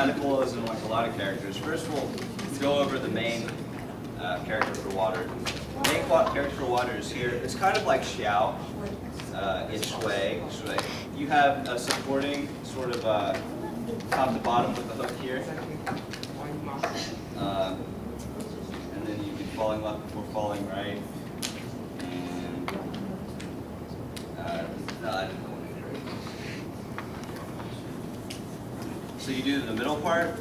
radical is in like a lot of characters. First we'll go over the main character for water. The main character for water is here. It's kind of like Xiao in Shui. You have a supporting sort of top to bottom with the hook here. And then you'd be falling left before falling right. And no, I didn't go in there. So you do the middle part,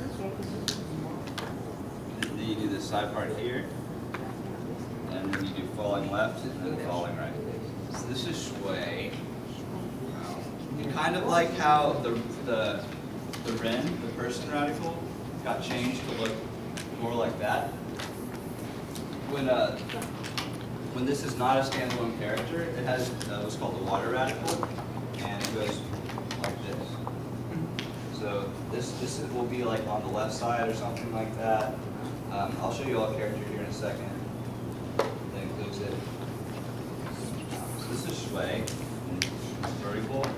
then you do the side part here, and then you do falling left and then falling right. So this is Shui. And kind of like how the Ren, the person radical, got changed to look more like that. When this is not a standalone character, it has what's called the water radical, and it goes like this. So this will be like on the left side or something like that. I'll show you all a character here in a second. That includes it. So this is Shui, and it's vertical, and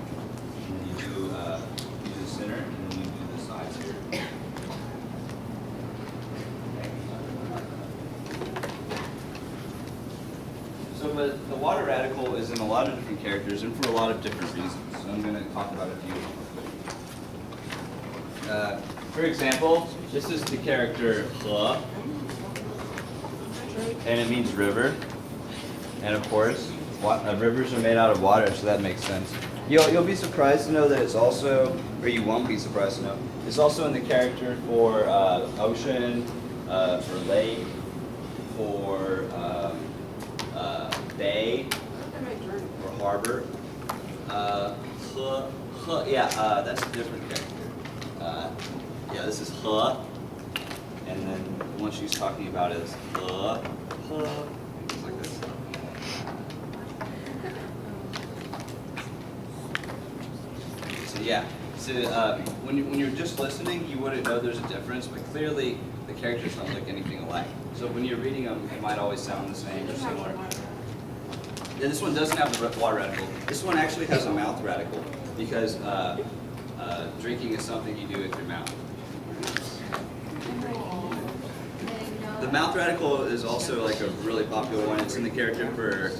then you do the center, and then you do the sides here. So but the water radical is in a lot of different characters and for a lot of different reasons. So I'm going to talk about a few. For example, this is the character He, and it means river. And of course, rivers are made out of water, so that makes sense. You'll be surprised to know that it's also, or you won't be surprised to know, it's also in the character for ocean, for lake, for bay, or harbor. That's a different character. This is He, and then the one she's talking about is He, things like this. So when you're just listening, you wouldn't know there's a difference, but clearly the characters don't look anything alike. So when you're reading them, it might always sound the same or similar. And this one doesn't have the water radical. This one actually has a mouth radical because drinking is something you do with your mouth. The mouth radical is also like a really popular one. It's in the character for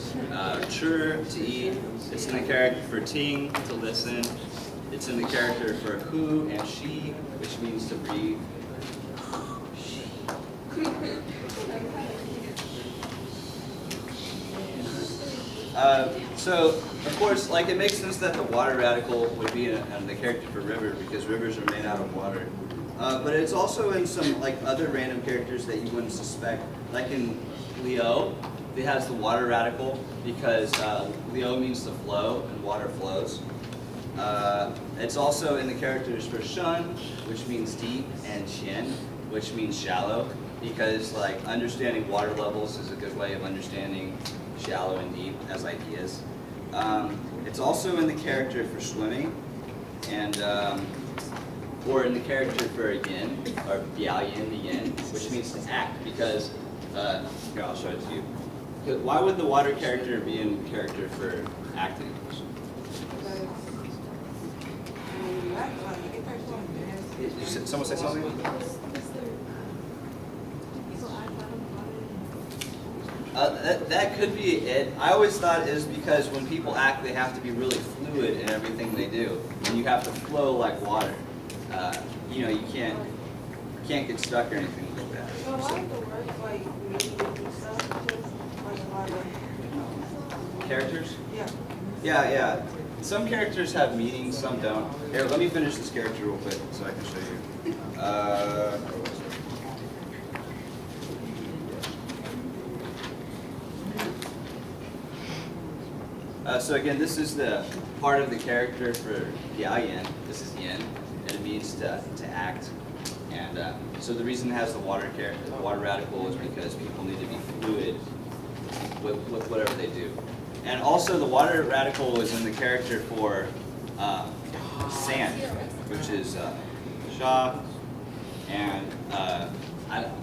chur, to eat. It's in the character for ting, to listen. It's in the character for hu and shi, which means to breathe. So, of course, like it makes sense that the water radical would be in the character for river because rivers are made out of water. But it's also in some like other random characters that you wouldn't suspect. Like in Liu, it has the water radical because Liu means to flow and water flows. It's also in the characters for Shun, which means deep, and Xian, which means shallow, because like understanding water levels is a good way of understanding shallow and deep as ideas. It's also in the character for swimming, and or in the character for yin, or biaoyin, the yin, which means to act, because here I'll show it to you. Why would the water character be in character for acting? Did someone say something? That could be it. I always thought it was because when people act, they have to be really fluid in everything they do, and you have to flow like water. You can't get stuck or anything like that. So like the words like meaning and stuff, just like a lot of Characters? yeah. Yeah. Some characters have meanings, some don't. Here, let me finish this character real quick so I can show you. So again, this is the part of the character for Yin. This is Yin, and it means to act. And so the reason it has the water radical is because people need to be fluid with whatever they do. And also the water radical is in the character for sand, which is sha. And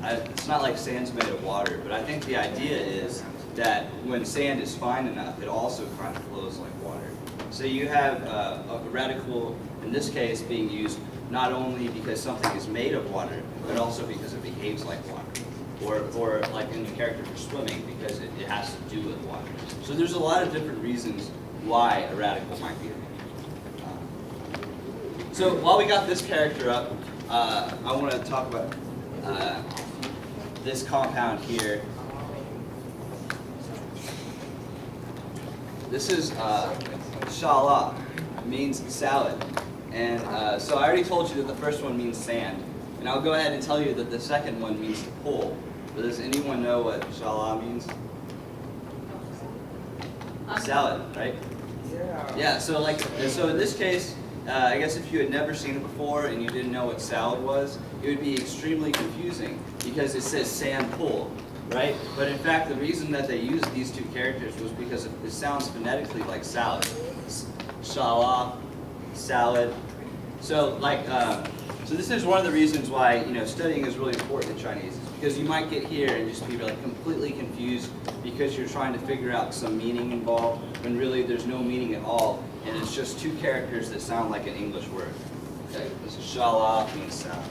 it's not like sand's made of water, but I think the idea is that when sand is fine enough, it also kind of flows like water. So you have a radical, in this case, being used not only because something is made of water, but also because it behaves like water. Or like in the character for swimming, because it has to do with water. So there's a lot of different reasons why a radical might be a radical. So while we got this character up, I want to talk about this compound here. This is Shala, means salad. And so I already told you that the first one means sand. And I'll go ahead and tell you that the second one means to pull. But does anyone know what Shala means? Salad, right? Yeah. Yeah, so in this case, I guess if you had never seen it before and you didn't know what salad was, it would be extremely confusing because it says sand pull, right? But in fact, the reason that they used these two characters was because it sounds phonetically like salad. Shala, salad. So so this is one of the reasons why studying is really important in Chinese, is because you might get here and just be like completely confused because you're trying to figure out some meaning involved when really there's no meaning at all, and it's just two characters that sound like an English word. Okay, this is Shala means salad.